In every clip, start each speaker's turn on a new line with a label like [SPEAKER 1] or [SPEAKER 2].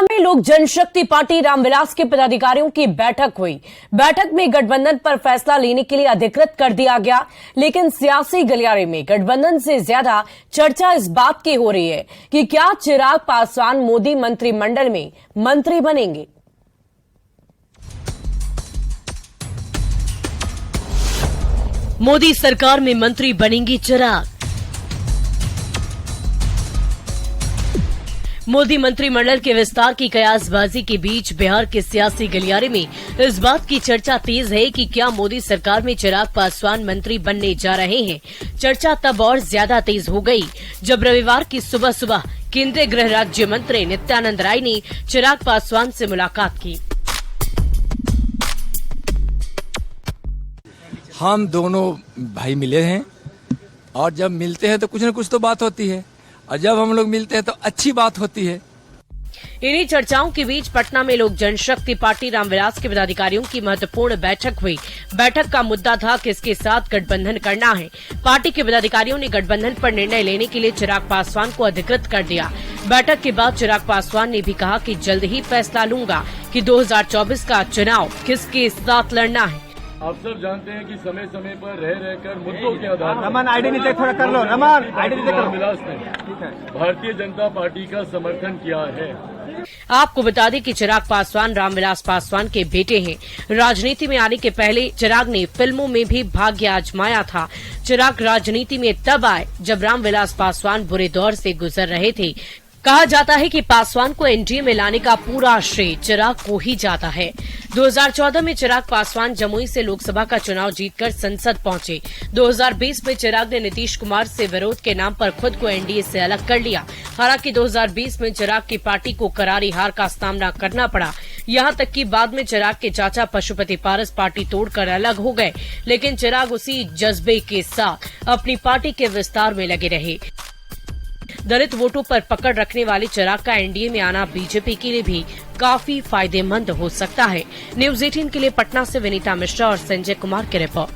[SPEAKER 1] पटना में लोक जनशक्ति पार्टी रामविलास के पदाधिकारियों की बैठक हुई। बैठक में गठबंधन पर फैसला लेने के लिए अधिकृत कर दिया गया, लेकिन सियासी गलियारे में गठबंधन से ज्यादा चर्चा इस बात की हो रही है कि क्या चिराग पासवान मोदी मंत्रिमंडल में मंत्री बनेंगे।
[SPEAKER 2] मोदी सरकार में मंत्री बनेंगी चिराग। मोदी मंत्रिमंडल के विस्तार की कयासबाजी के बीच बिहार के सियासी गलियारे में इस बात की चर्चा तेज है कि क्या मोदी सरकार में चिराग पासवान मंत्री बनने जा रहे हैं। चर्चा तब और ज्यादा तेज हो गई जब रविवार की सुबह सुबह केंद्रीय गृह राज्य मंत्री नित्यानंद राय ने चिराग पासवान से मुलाकात की।
[SPEAKER 3] हम दोनों भाई मिले हैं और जब मिलते हैं तो कुछ न कुछ तो बात होती है, और जब हम लोग मिलते हैं तो अच्छी बात होती है।
[SPEAKER 2] इन्हीं चर्चाओं के बीच पटना में लोक जनशक्ति पार्टी रामविलास के पदाधिकारियों की महत्वपूर्ण बैठक हुई। बैठक का मुद्दा था किसके साथ गठबंधन करना है। पार्टी के पदाधिकारियों ने गठबंधन पर निर्णय लेने के लिए चिराग पासवान को अधिकृत कर दिया। बैठक के बाद चिराग पासवान ने भी कहा कि जल्द ही फैसला लूंगा कि 2024 का चुनाव किसके साथ लड़ना है।
[SPEAKER 4] आप सब जानते हैं कि समय समय पर रहकर मुद्दों के आधार पर
[SPEAKER 5] रमन आईडी नीचे थोड़ा कर लो, रमन आईडी नीचे करो।
[SPEAKER 4] रामविलास ने भारतीय जनता पार्टी का समर्थन किया है।
[SPEAKER 2] आपको बता दें कि चिराग पासवान रामविलास पासवान के बेटे हैं। राजनीति में आने के पहले चिराग ने फिल्मों में भी भाग्य आजमाया था। चिराग राजनीति में तब आए जब रामविलास पासवान बुरे दौर से गुजर रहे थे। कहा जाता है कि पासवान को एनडीए में लाने का पूरा श्रेय चिराग को ही जाता है। 2014 में चिराग पासवान जमुई से लोकसभा का चुनाव जीतकर संसद पहुंचे। 2020 में चिराग ने नीतीश कुमार से विरोध के नाम पर खुद को एनडीए से अलग कर लिया। हालांकि 2020 में चिराग की पार्टी को करारी हार का सामना करना पड़ा। यहां तक कि बाद में चिराग के चाचा पशुपति पारस पार्टी तोड़कर अलग हो गए, लेकिन चिराग उसी जज्बे के साथ अपनी पार्टी के विस्तार में लगे रहे। दलित वोटों पर पकड़ रखने वाले चिराग का एनडीए में आना बीजेपी के लिए भी काफी फायदेमंद हो सकता है। न्यूज़ 18 के लिए पटना से विनीता मिश्रा और संजय कुमार की रिपोर्ट।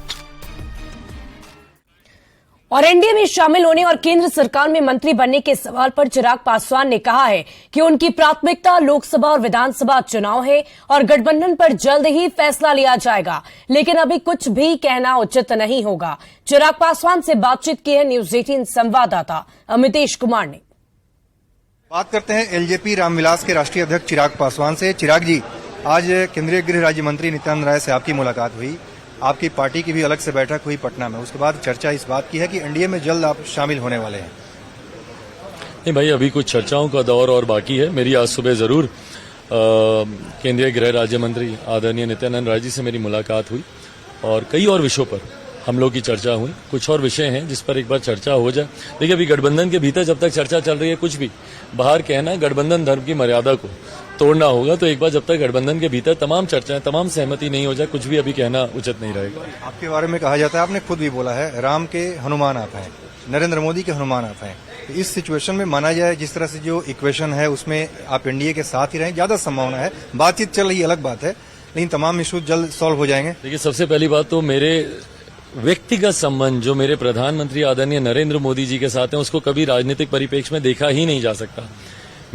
[SPEAKER 1] और एनडीए में शामिल होने और केंद्र सरकार में मंत्री बनने के सवाल पर चिराग पासवान ने कहा है कि उनकी प्राथमिकता लोकसभा और विधानसभा चुनाव है और गठबंधन पर जल्द ही फैसला लिया जाएगा, लेकिन अभी कुछ भी कहना उचित नहीं होगा। चिराग पासवान से बातचीत की है न्यूज़ 18 संवाददाता अमितेश कुमार ने।
[SPEAKER 5] बात करते हैं एलजेपी रामविलास के राष्ट्रीय अध्यक्ष चिराग पासवान से। चिराग जी, आज केंद्रीय गृह राज्य मंत्री नित्यानंद राय से आपकी मुलाकात हुई। आपकी पार्टी की भी अलग से बैठक हुई पटना में। उसके बाद चर्चा इस बात की है कि एनडीए में जल्द आप शामिल होने वाले हैं।
[SPEAKER 4] नहीं भाई, अभी कुछ चर्चाओं का दौर और बाकी है। मेरी आज सुबह जरूर केंद्रीय गृह राज्य मंत्री आदरणीय नित्यानंद राय जी से मेरी मुलाकात हुई और कई और विषयों पर हम लोग की चर्चा हुई। कुछ और विषय हैं जिस पर एक बार चर्चा हो जाए। देखिए, अभी गठबंधन के भीतर जब तक चर्चा चल रही है, कुछ भी बाहर कहना गठबंधन धर्म की मर्यादा को तोड़ना होगा। तो एक बार जब तक गठबंधन के भीतर तमाम चर्चाएं, तमाम सहमति नहीं हो जाए, कुछ भी अभी कहना उचित नहीं रहेगा।
[SPEAKER 5] आपके बारे में कहा जाता है, आपने खुद भी बोला है, राम के हनुमान आप हैं, नरेंद्र मोदी के हनुमान आप हैं। तो इस सिचुएशन में माना जाए जिस तरह से जो इक्वेशन है उसमें आप एनडीए के साथ ही रहें, ज्यादा संभावना है। बातचीत चल रही अलग बात है, लेकिन तमाम इशू जल्द सॉल्व हो जाएंगे।
[SPEAKER 4] देखिए, सबसे पहली बात तो मेरे व्यक्तिगत संबंध जो मेरे प्रधानमंत्री आदरणीय नरेंद्र मोदी जी के साथ हैं, उसको कभी राजनीतिक परिप्रेक्ष्य में देखा ही नहीं जा सकता।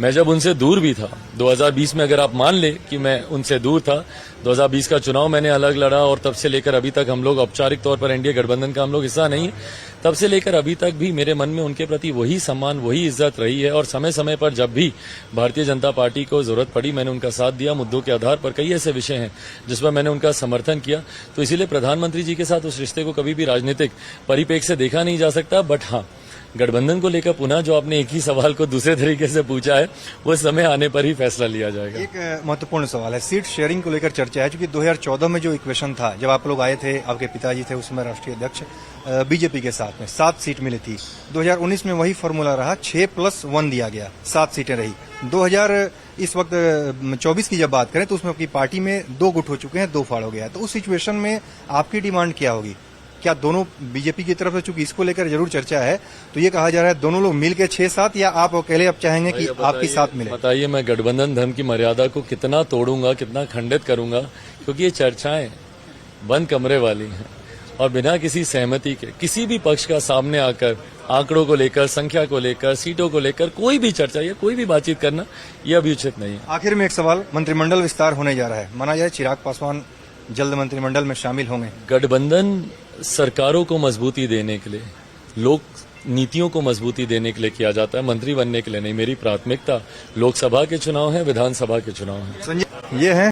[SPEAKER 4] मैं जब उनसे दूर भी था 2020 में, अगर आप मान ले कि मैं उनसे दूर था, 2020 का चुनाव मैंने अलग लड़ा और तब से लेकर अभी तक हम लोग औपचारिक तौर पर एनडीए गठबंधन का हम लोग हिस्सा नहीं है। तब से लेकर अभी तक भी मेरे मन में उनके प्रति वही सम्मान, वही इज्जत रही है और समय समय पर जब भी भारतीय जनता पार्टी को जरूरत पड़ी, मैंने उनका साथ दिया। मुद्दों के आधार पर कई ऐसे विषय हैं जिस पर मैंने उनका समर्थन किया। तो इसीलिए प्रधानमंत्री जी के साथ उस रिश्ते को कभी भी राजनीतिक परिप्रेक्ष्य से देखा नहीं जा सकता। बट हाँ, गठबंधन को लेकर पुनः जो आपने एक ही सवाल को दूसरे तरीके से पूछा है, वो समय आने पर ही फैसला लिया जाएगा।
[SPEAKER 5] एक महत्वपूर्ण सवाल है, सीट शेयरिंग को लेकर चर्चा है। क्योंकि 2014 में जो इक्वेशन था, जब आप लोग आए थे, आपके पिताजी थे उसमें राष्ट्रीय अध्यक्ष, बीजेपी के साथ में 7 सीट मिली थी। 2019 में वही फॉर्मूला रहा, 6+1 दिया गया, 7 सीटें रही। 2024 की जब बात करें तो उसमें आपकी पार्टी में 2 गुट हो चुके हैं, 2 फाड़ हो गया है। तो उस सिचुएशन में आपकी डिमांड क्या होगी? क्या दोनों बीजेपी की तरफ से, चूंकि इसको लेकर जरूर चर्चा है, तो ये कहा जा रहा है दोनों लोग मिलकर 6-7, या आप अकेले अब चाहेंगे कि आपकी साथ मिले?
[SPEAKER 4] बताइए, मैं गठबंधन धर्म की मर्यादा को कितना तोड़ूंगा, कितना खंडित करूंगा, क्योंकि ये चर्चाएं बंद कमरे वाली हैं और बिना किसी सहमति के किसी भी पक्ष का सामने आकर आंकड़ों को लेकर, संख्या को लेकर, सीटों को लेकर कोई भी चर्चा या कोई भी बातचीत करना यह अभी उचित नहीं है।
[SPEAKER 5] आखिर में एक सवाल, मंत्रिमंडल विस्तार होने जा रहा है, माना जाए चिराग पासवान जल्द मंत्रिमंडल में शामिल होंगे।
[SPEAKER 4] गठबंधन सरकारों को मजबूती देने के लिए, लोक नीतियों को मजबूती देने के लिए किया जाता है, मंत्री बनने के लिए नहीं। मेरी प्राथमिकता लोकसभा के चुनाव है, विधानसभा के चुनाव है।
[SPEAKER 5] संजय, ये है